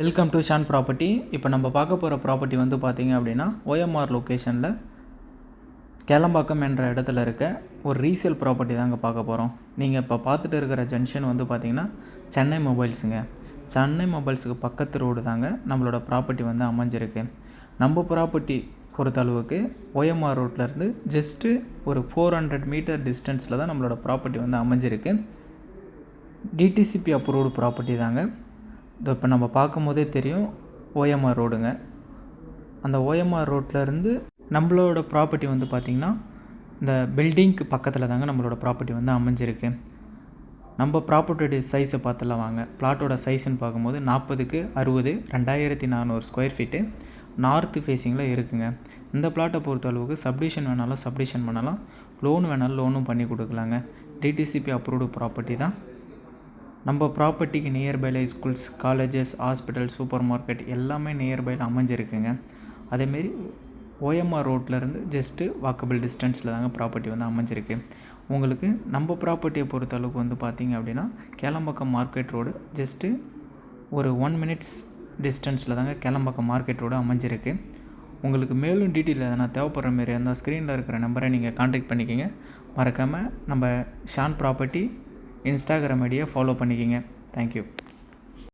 Welcome to Shawn property. இப்போ நம்ம பார்க்க போகிற ப்ராப்பர்ட்டி வந்து பார்த்திங்க அப்படின்னா OMR லொக்கேஷனில் கேளம்பாக்கம் என்ற இடத்துல இருக்க ஒரு ரீசேல் ப்ராப்பர்ட்டி தாங்க பார்க்க போகிறோம். நீங்கள் இப்போ பார்த்துட்டு இருக்கிற ஜங்ஷன் வந்து பார்த்திங்கன்னா சென்னை மொபைல்ஸுங்க. சென்னை மொபைல்ஸுக்கு பக்கத்து ரோடு தாங்க நம்மளோட ப்ராப்பர்ட்டி வந்து அமைஞ்சிருக்கு. நம்ம ப்ராப்பர்ட்டி பொறுத்தளவுக்கு OMR ரோட்லேருந்து ஜஸ்ட்டு ஒரு 400 மீட்டர் டிஸ்டன்ஸில் தான் நம்மளோட ப்ராப்பர்ட்டி வந்து அமைஞ்சிருக்கு. டிடிசிபி அப்ரூவ்டு ப்ராப்பர்ட்டி தாங்க. இப்போ நம்ம பார்க்கும்போதே தெரியும் OMR ரோடுங்க. அந்த OMR ரோட்லேருந்து நம்மளோட ப்ராப்பர்ட்டி வந்து பார்த்திங்கன்னா இந்த பில்டிங்க்கு பக்கத்தில் தாங்க நம்மளோட ப்ராப்பர்ட்டி வந்து அமைஞ்சிருக்கு. நம்ம ப்ராப்பர்ட்டியோடைய சைஸை பார்த்துலாம் வாங்க. பிளாட்டோட சைஸ்ன்னு பார்க்கும்போது 40க்கு 60 2400 ஸ்கொயர் ஃபீட்டு நார்த்து ஃபேஸிங்கில் இருக்குங்க. இந்த பிளாட்டை பொறுத்தளவுக்கு சப்டிஷன் வேணாலும் சப்டிஷன் பண்ணலாம், லோன் வேணாலும் லோனும் பண்ணி கொடுக்கலாங்க. டிடிசிபி அப்ரூவ்டு ப்ராப்பர்ட்டி தான். நம்ம ப்ராப்பர்ட்டிக்கு நியர்பையில் schools, colleges, hospital, super market எல்லாமே நியர்பையில் அமைஞ்சிருக்குங்க. அதேமாரி OMR ரோட்லேருந்து ஜஸ்ட்டு வாக்கபிள் டிஸ்டன்ஸில் தாங்க ப்ராப்பர்ட்டி வந்து அமைஞ்சிருக்கு. உங்களுக்கு நம்ம ப்ராப்பர்ட்டியை பொறுத்தளவுக்கு வந்து பார்த்திங்க அப்படின்னா கேளம்பாக்கம் மார்க்கெட் ரோடு ஜஸ்ட்டு ஒரு 1 மினிட்ஸ் டிஸ்டன்ஸில் தாங்க கேளம்பாக்கம் மார்க்கெட் ரோடு அமைஞ்சிருக்கு. உங்களுக்கு மேலும் டீட்டெயில் எதனா தேவைப்படுற மாரி இருந்தால் ஸ்க்ரீனில் இருக்கிற நம்பரை நீங்கள் கான்டாக்ட் பண்ணிக்கிங்க. மறக்காமல் நம்ம ஷான் ப்ராப்பர்ட்டி இன்ஸ்டாகிராம் ஐடியை ஃபாலோ பண்ணிக்கிங்க. தேங்க்யூ.